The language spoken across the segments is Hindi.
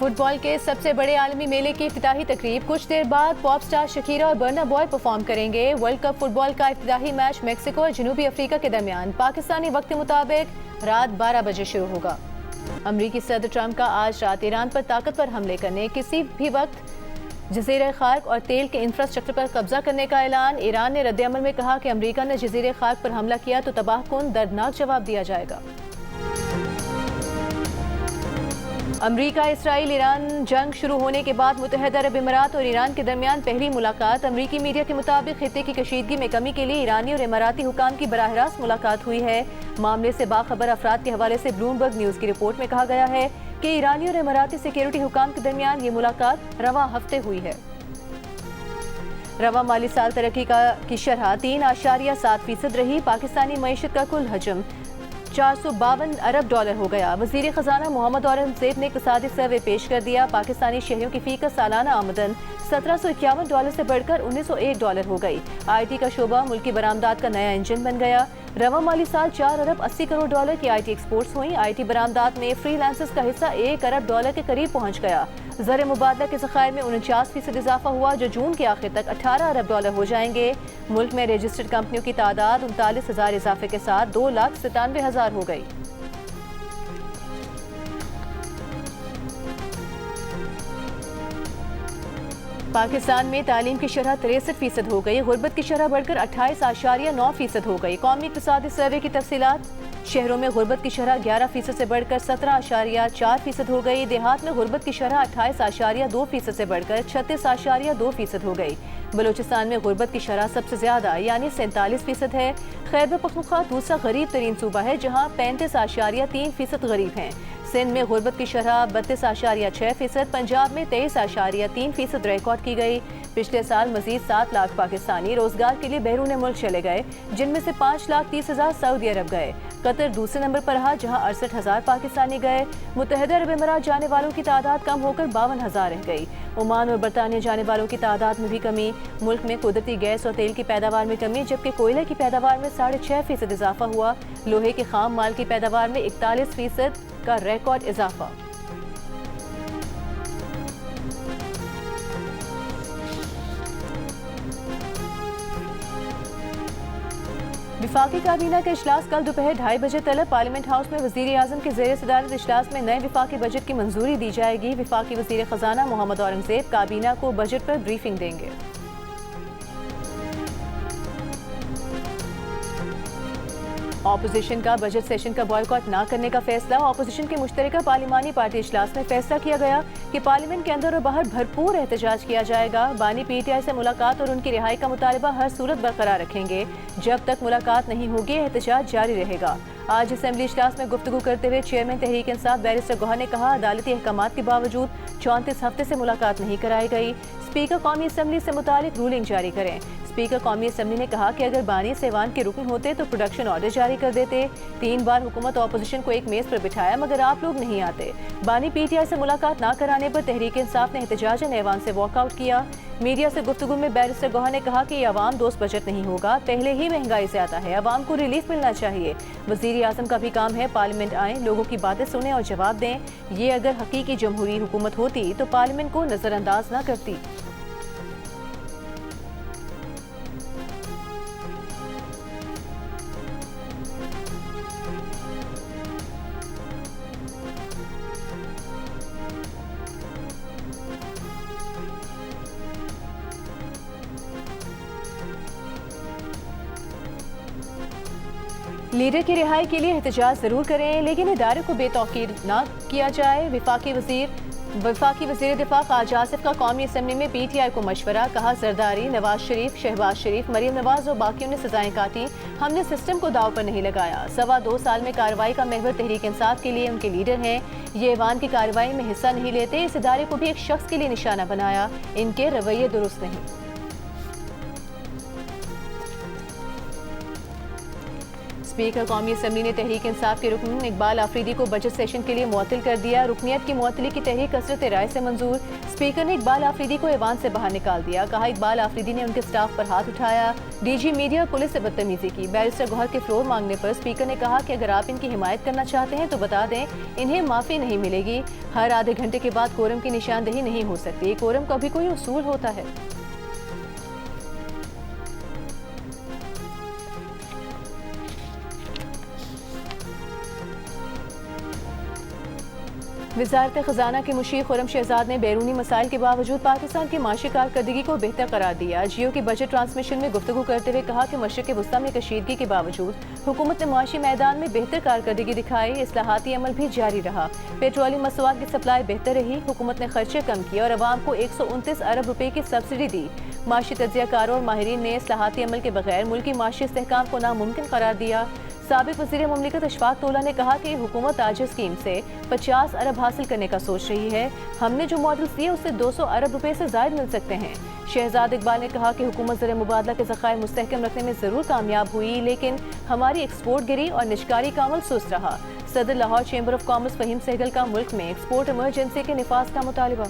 फुटबॉल के सबसे बड़े आलमी मेले की इफ्तिताही तकरीब कुछ देर बाद पॉप स्टार शकीरा और बर्ना बॉय परफॉर्म करेंगे। वर्ल्ड कप फुटबॉल का इफ्तिताही मैच मेक्सिको और जनूबी अफ्रीका के दरमियान पाकिस्तानी वक्त के मुताबिक रात 12 बजे शुरू होगा। अमरीकी सदर ट्रंप का आज रात ईरान पर ताकतवर हमले करने, किसी भी वक्त जजीरे खार्क और तेल के इंफ्रास्ट्रक्चर पर कब्जा करने का ऐलान। ईरान ने रद्द-ए-अमल में कहा कि अमरीका ने जजीरे खार्क पर हमला किया तो तबाहकुन दर्दनाक जवाब दिया जाएगा। अमरीका इसराइल ईरान जंग शुरू होने के बाद मुत्तहदा अरब इमारात और ईरान के दरमियान पहली मुलाकात। अमरीकी मीडिया के मुताबिक खित्ते की कशीदगी में कमी के लिए ईरानी और इमाराती हुकाम की बराह रास्त मुलाकात हुई है। मामले से बाखबर अफराद के हवाले से ब्लूमबर्ग न्यूज की रिपोर्ट में कहा गया है कि ईरानी और इमाराती सिक्योरिटी हुकाम के दरमियान ये मुलाकात रवां हफ्ते हुई है। रवां माली साल तरक्की की शरह 3.7% रही। पाकिस्तानी मईशत का कुल हजम 452 अरब डॉलर हो गया। वजीर खजाना मोहम्मद औरंगजेब ने इक़्तिसादी सर्वे पेश कर दिया। पाकिस्तानी शहरियों की फीका सालाना आमदन 1751 डॉलर से बढ़कर 1901 डॉलर हो गई। IT का शोबा मुल्की बरामदात का नया इंजन बन गया। रवा माली साल 4 अरब 80 करोड़ डॉलर की IT एक्सपोर्ट्स हुई। IT बरामदात में फ्रीलांसर्स का हिस्सा 1 अरब डॉलर के करीब पहुंच गया। ज़र मुबादला के ज़खायर में 49% इजाफा हुआ, जो जून के आखिर तक 18 अरब डॉलर हो जाएंगे। मुल्क में रजिस्टर्ड कंपनियों की तादाद 39,000 इजाफे के साथ 2,97,000 हो गई। पाकिस्तान में तालीम की शरह 63% हो गई। गुर्बत की शरह बढ़कर 28.9% हो गई। कौमी इक़्तिसादी सर्वे की तफसीलात। शहरों में गुर्बत की शरह 11% से बढ़कर 17.4% हो गई। देहात में गुर्बत की शरह 28.2% से बढ़कर 36.2% हो गई। बलूचिस्तान में गुर्बत की शरह सबसे ज्यादा यानी 47% है। खैबर पख्तूनख्वा दूसरा गरीब तरीन सूबा है, जहाँ 35.3% गरीब हैं। सिंध में गुर्बत की शरह 32.6%, पंजाब में 23.3% रिकॉर्ड की गई। पिछले साल मजीद 7 लाख पाकिस्तानी रोजगार के लिए बैरून मुल्क चले गए, जिनमें से 5,30,000 सऊदी अरब गए। कतर दूसरे नंबर पर रहा, जहां 68,000 पाकिस्तानी गए। मुत्तहदा अरब इमारात जाने वालों की तादाद कम होकर 52,000 रह गई। ओमान और बरतानिया जाने वालों की तादाद में भी कमी। मुल्क में कुदरती गैस और तेल की पैदावार में कमी, जबकि कोयले की पैदावार में 6.5% इजाफा हुआ। लोहे के खाम माल की पैदावार में 41% का रिकॉर्ड इजाफा। विफाकी काबीना का इजलास कल दोपहर 2:30 बजे तलब पार्लियामेंट हाउस में वजीर आजम के ज़ेर सदारत इजलास में नए विफाकी बजट की मंजूरी दी जाएगी। विफाकी वजीर खजाना मोहम्मद औरंगजेब काबीना को बजट पर ब्रीफिंग देंगे। ऑपोजिशन का बजट सेशन का बॉयकॉट न करने का फैसला। ऑपोजिशन के मुश्तरका पार्लिमानी पार्टी इजलास में फैसला किया गया कि पार्लियामेंट के अंदर और बाहर भरपूर एहतजाज किया जाएगा। बानी PTI से मुलाकात और उनकी रिहाई का मुतालबा हर सूरत बरकरार रखेंगे। जब तक मुलाकात नहीं होगी एहतजाज जारी रहेगा। आज असेंबली इजलास में गुफ्तगू करते हुए चेयरमैन तहरीक इंसाफ बैरिस्टर गौहर ने कहा, अदालती अहकामात के बावजूद 34 हफ्ते से मुलाकात नहीं कराई गई। स्पीकर कौमी असम्बली से मुतालिक रूलिंग जारी करें। स्पीकर कौमी असम्बली ने कहा कि अगर बानी सेवान के रुकन होते तो प्रोडक्शन ऑर्डर जारी कर देते। 3 बार हुकूमत ऑपोजिशन को एक मेज पर बिठाया, मगर आप लोग नहीं आते। बानी PTI से मुलाकात ना कराने पर तहरीक इंसाफ ने एहतजाजन ऐवान से वॉकआउट किया। मीडिया से गुफ्तगू में बैरिस्टर गौहर ने कहा कि अवाम दोस्त बजट नहीं होगा, पहले ही महंगाई से आता है, अवाम को रिलीफ मिलना चाहिए। वजीर आजम का भी काम है पार्लियामेंट आए, लोगों की बातें सुने और जवाब दें। ये अगर हकीकी जमहूरी हुकूमत होती तो पार्लियामेंट को नजरअंदाज न करती। लीडर की रिहाई के लिए एहतजाज जरूर करें, लेकिन इदारे को बेतौकीर न किया जाए। विफाकी वजीर दिफा ख्वाजा आसिफ का कौमी असम्बली में PTI को मशवरा। कहा, जरदारी, नवाज शरीफ, शहबाज शरीफ, मरीम नवाज और बाकियों ने सजाएं काटी, हमने सिस्टम को दाव पर नहीं लगाया। 2.25 साल में कार्रवाई का महवर तहरीक इंसाफ के लिए उनके लीडर हैं। ये ऐवान की कार्रवाई में हिस्सा नहीं लेते। इस इदारे को भी एक शख्स के लिए निशाना बनाया। इनके रवैये दुरुस्त नहीं। स्पीकर कौमी असम्बली ने तहरीक इंसाफ के रुकन इकबाल आफरीदी को बजट सेशन के लिए मुअत्तल कर दिया। रुकनियत की मुअत्तली की तहरीक कसरत राय से मंजूर। स्पीकर ने इकबाल आफरीदी को ऐवान से बाहर निकाल दिया। कहा इकबाल आफरीदी ने उनके स्टाफ पर हाथ उठाया, डीजी मीडिया और पुलिस से बदतमीजी की। बैरिस्टर गौहर के फ्लोर मांगने पर स्पीकर ने कहा कि अगर आप इनकी हिमायत करना चाहते हैं तो बता दें, इन्हें माफी नहीं मिलेगी। हर आधे घंटे के बाद कोरम की निशानदेही नहीं हो सकती। कोरम का भी कोई उसूल होता है। वजारत खजाना के मुशीर खुर्रम शहजाद ने बैरूनी मसाइल के बावजूद पाकिस्तान की माशी कारकर्दगी को बेहतर करार दिया। जियो की बजट ट्रांसमिशन में गुफ्तगू करते हुए कहा कि मशरिक़ वस्ता में कशीदगी के बावजूद हुकूमत ने माशी मैदान में बेहतर कारकर्दगी दिखाई। इस्लाहाती अमल भी जारी रहा। पेट्रोलियम मसवाद की सप्लाई बेहतर रही। हुकूमत ने खर्चे कम किए और अवाम को 129 अरब रुपए की सब्सिडी दी। माशी तज्ज़ियाकारों और माहिरीन ने इस्लाहाती अमल के बगैर मुल्की माशी इस्तेहकाम को नामुमकिन करार दिया। साबिक वज़ीर मुमलिकत अशफाक तोला ने कहा कि हुकूमत आज स्कीम से 50 अरब हासिल करने का सोच रही है। हमने जो मॉडल्स दिए उससे 200 अरब रुपए से ज़ायद मिल सकते हैं। शहजाद इकबाल ने कहा कि हुकूमत ज़र मुबादला के ज़खायर मुस्तहकम रखने में ज़रूर कामयाब हुई, लेकिन हमारी एक्सपोर्ट गिरी और निशकारी का अमल सुस्त रहा। सदर Lahore chamber of commerce Faheem Sehgal का मुल्क में एक्सपोर्ट इमरजेंसी के निफाज का मुतालिबा।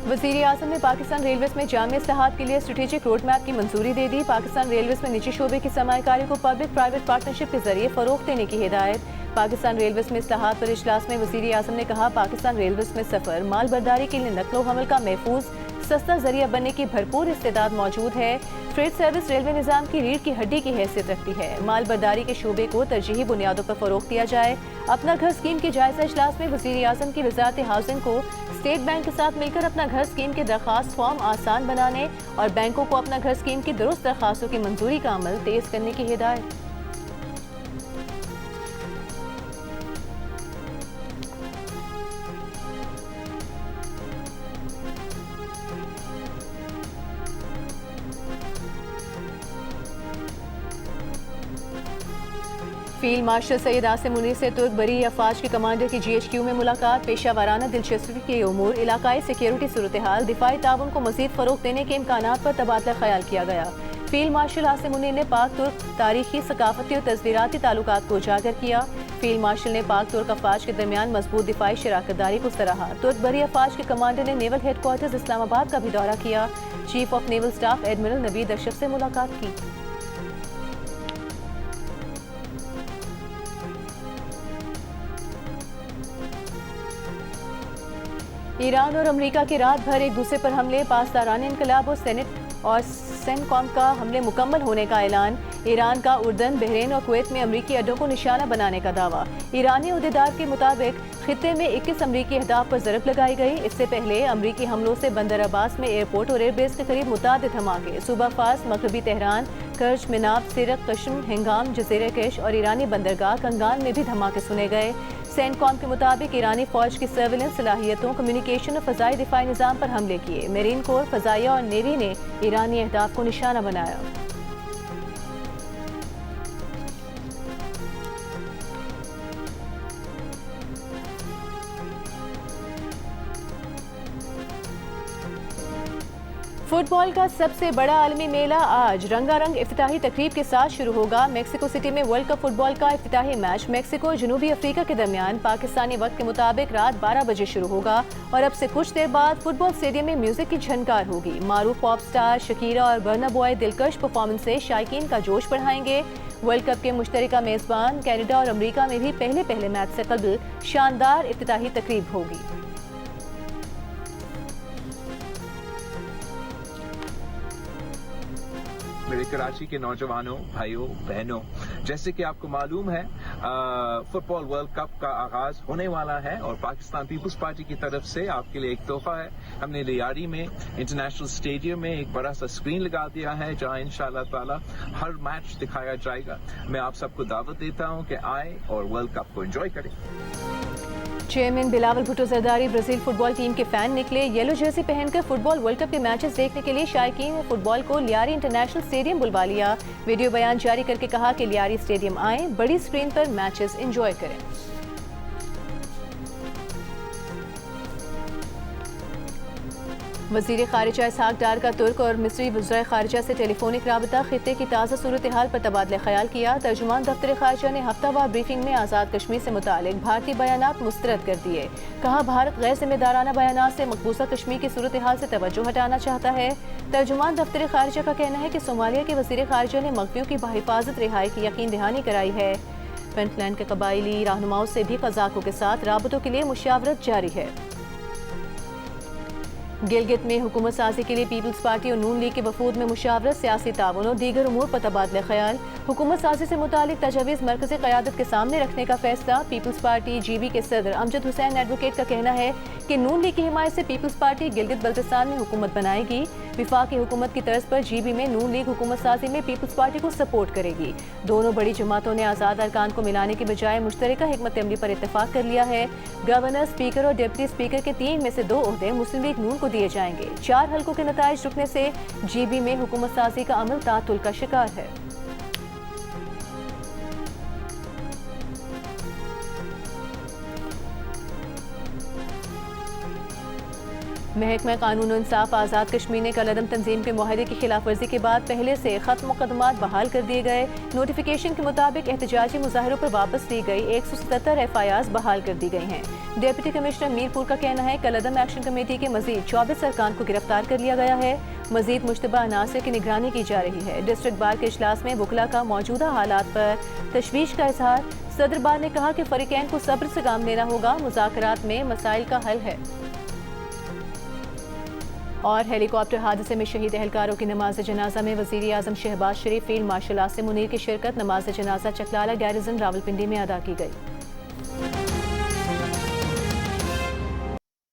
वज़ीर आज़म ने पाकिस्तान रेलवेज़ में जामी इस्लाहात के लिए स्ट्रेटेजिक रोड मैप की मंजूरी दे दी। पाकिस्तान रेलवेज़ में निजी शोबे की सरमायाकारी को पब्लिक प्राइवेट पार्टनरशिप के जरिए फ़रोग़ देने की हिदायत। पाकिस्तान रेलवेज़ में इस्लाहात पर इजलास में वज़ीर आज़म ने कहा पाकिस्तान रेलवेज़ में सफ़र माल बर्दारी के लिए नकलो हमल का महफूज सस्ता जरिया बनने की भरपूर इस्तेदाद मौजूद है। फ्रेट सर्विस रेलवे निज़ाम की रीढ़ की हड्डी की हैसियत रखती है। माल बर्दारी के शोबे को तरजीही बुनियादों पर फ़रोग़ दिया जाए। अपना घर स्कीम के जायज़ा इजलास में वज़ीर आज़म की वज़ारत हाउसिंग को स्टेट बैंक के साथ मिलकर अपना घर स्कीम के दरख्वास्त फॉर्म आसान बनाने और बैंकों को अपना घर स्कीम की दुरुस्त दरख्वास्तों की मंजूरी का अमल तेज करने की हिदायत। फील्ड मार्शल सैयद आसिम मुनीर से तुर्क बरी अफवाज के कमांडर की GHQ में मुलाकात। पेशा वाराना दिलचस्पी के उमूर, इलाकाई सिक्योरिटी सूरत हाल, दिफाई ताउन को मजीद फ़रोग़ देने के इम्कानात पर तबादला ख्याल किया गया। फील्ड मार्शल आसिम मुनीर ने पाक तुर्क तारीखी, सकाफती और तस्वीराती ताल्लुकात को उजागर किया। फील्ड मार्शल ने पाक तुर्क अफवाज के दरमियान मजबूत दिफाई शराकतदारी को सराहा। तुर्क बरी अफवाज के कमांडर ने नेवल हेडक्वार्टर्स इस्लामाबाद का भी दौरा किया। Chief of naval staff admiral Naveed Ashraf से मुलाकात की। ईरान और अमेरिका के रात भर एक दूसरे पर हमले, पासदारान इनकलाब और सेनेट और सेनकॉम का हमले मुकम्मल होने का ऐलान। ईरान का उर्दन, बहरीन और कुवैत में अमरीकी अड्डों को निशाना बनाने का दावा। ईरानी उहदेदार के मुताबिक खित्ते में 21 अमरीकी अहदाफ पर ज़रब लगाई गई। इससे पहले अमरीकी हमलों से बंदर अब्बास में एयरपोर्ट और एयरबेस के करीब मुतादिद धमाके सूबा फास, मगरबी तेहरान, कर्ज, मिनाब, सिरक, कश्म, हिंगाम, जज़ीरा केश और ईरानी बंदरगाह कंगान में भी धमाके सुने गए। सेनकॉम के मुताबिक ईरानी फौज की सर्विलेंस सलाहियतों, कम्युनिकेशन और फ़ज़ाई दिफाई निज़ाम पर हमले किए। मेरीन कोर, फ़ज़ाइया और नेवी ने ईरानी अहदाफ को निशाना बनाया। फुटबॉल का सबसे बड़ा आलमी मेला आज रंगारंग इफ्तिताही तकरीब के साथ शुरू होगा। मेक्सिको सिटी में वर्ल्ड कप फुटबॉल का इफ्तिताही मैच मेक्सिको और जनूबी अफ्रीका के दरमियान पाकिस्तानी वक्त के मुताबिक रात 12 बजे शुरू होगा और अब से कुछ देर बाद फुटबॉल स्टेडियम में म्यूजिक की झनकार होगी। मारूफ पॉप स्टार शकीरा और बर्ना बॉय दिलकश परफॉर्मेंस से शायकीन का जोश बढ़ाएंगे। वर्ल्ड कप के मुश्तरका मेजबान कनाडा और अमरीका में भी पहले मैच से कबल शानदार इफ्तिताही तकरीब होगी। मेरे कराची के नौजवानों, भाइयों, बहनों, जैसे कि आपको मालूम है फुटबॉल वर्ल्ड कप का आगाज होने वाला है और पाकिस्तान पीपल्स पार्टी की तरफ से आपके लिए एक तोहफा है। हमने लियारी में इंटरनेशनल स्टेडियम में एक बड़ा सा स्क्रीन लगा दिया है जहां इंशाअल्लाह ताला हर मैच दिखाया जाएगा। मैं आप सबको दावत देता हूं कि आए और वर्ल्ड कप को एंजॉय करें। Chairman Bilawal Bhutto Zardari Brazil football team के फैन निकले। येलो जर्सी पहनकर फुटबॉल वर्ल्ड कप के मैचेस देखने के लिए शायकीन ने फुटबॉल को लियारी इंटरनेशनल स्टेडियम बुलवा लिया। वीडियो बयान जारी करके कहा कि लियारी स्टेडियम आए, बड़ी स्क्रीन पर मैचेस एंजॉय करें। वज़ीर ख़ारिजा इसहाक डार का तुर्क और मिस्री वज़ीर ख़ारिजा से टेलीफोनिक राबता, खित्ते की ताज़ा सूरत हाल पर तबादला ख्याल किया। तर्जुमान दफ्तर ख़ारिजा ने हफ्तावार ब्रीफिंग में आज़ाद कश्मीर से मुतालिक भारतीय बयानात मुस्तरद कर दिए। कहा भारत गैर जिम्मेदाराना बयानात से मकबूजा कश्मीर की सूरत हाल से तवज्जो हटाना चाहता है। तर्जुमान दफ्तर ख़ारिजा का कहना है कि सोमालिया के वज़ीर ख़ारिजा ने मगफियों की बाहिफाजत रिहाई की यकीन दहानी कराई है। पुंतलैंड के कबायली रहनुमाओं से भी कज़ाकों के साथ राबतों के लिए मुशावरत जारी है। गिलगित में हुकूमत साजी के लिए पीपल्स पार्टी और नून लीग के वफूद में मुशावरत, सियासी ताउन और दीगर उमूर पर तबादला ख्याल। हुकूमत साजी से मुतालिक तजवीज़ मरकज़ी क़यादत के सामने रखने का फैसला। पीपल्स पार्टी GB के सदर अमजद हुसैन एडवोकेट का कहना है कि नून लीग की हिमायत से पीपल्स पार्टी गिलगित बल्तिस्तान में हुकूमत बनाएगी। विफाकी हुकूमत की तर्ज पर GB में नून लीग हुकूमत साजी में पीपल्स पार्टी को सपोर्ट करेगी। दोनों बड़ी जमातों ने आज़ाद अरकान को मिलाने के बजाय मुश्तरका हिकमत अमली पर इत्तेफाक कर लिया है। गवर्नर, स्पीकर और डिप्टी स्पीकर के 3 में से 2 ओहदे मुस्लिम लीग नून को दिए जाएंगे। 4 हल्कों के नताइज रुकने से GB में हुकूमत साजी का अमल तातुल का शिकार है। महकमा कानून और इंसाफ आज़ाद कश्मीर ने कल अदम तंजीम के मुआहदे की खिलाफ वर्जी के बाद पहले से खत्म मुकदमात बहाल कर दिए गए। नोटिफिकेशन के मुताबिक एहतजाजी मुजाहिरों पर वापस ली गई 177 FIRs बहाल कर दी गई हैं। डिप्टी कमिश्नर मीरपुर का कहना है कल अदम एक्शन कमेटी के मजीद 24 अरकान को गिरफ्तार कर लिया गया है। मजीद मुश्तबा अनासर की निगरानी की जा रही है। डिस्ट्रिक्ट बार के इजलास में वकला का मौजूदा हालात पर तशवीश का इजहार। सदर बार ने कहा कि फरीकैन को सब्र से काम लेना होगा, मुज़ाकरात में मसाइल का हल है। और हेलीकॉप्टर हादसे में शहीद एहलकारों की नमाज जनाजा में वज़ीर आज़म शहबाज शरीफ, फील्ड मार्शल आसिम मुनीर की शिरकत। नमाज जनाजा चकलाला गैरिजन रावलपिंडी में अदा की गई।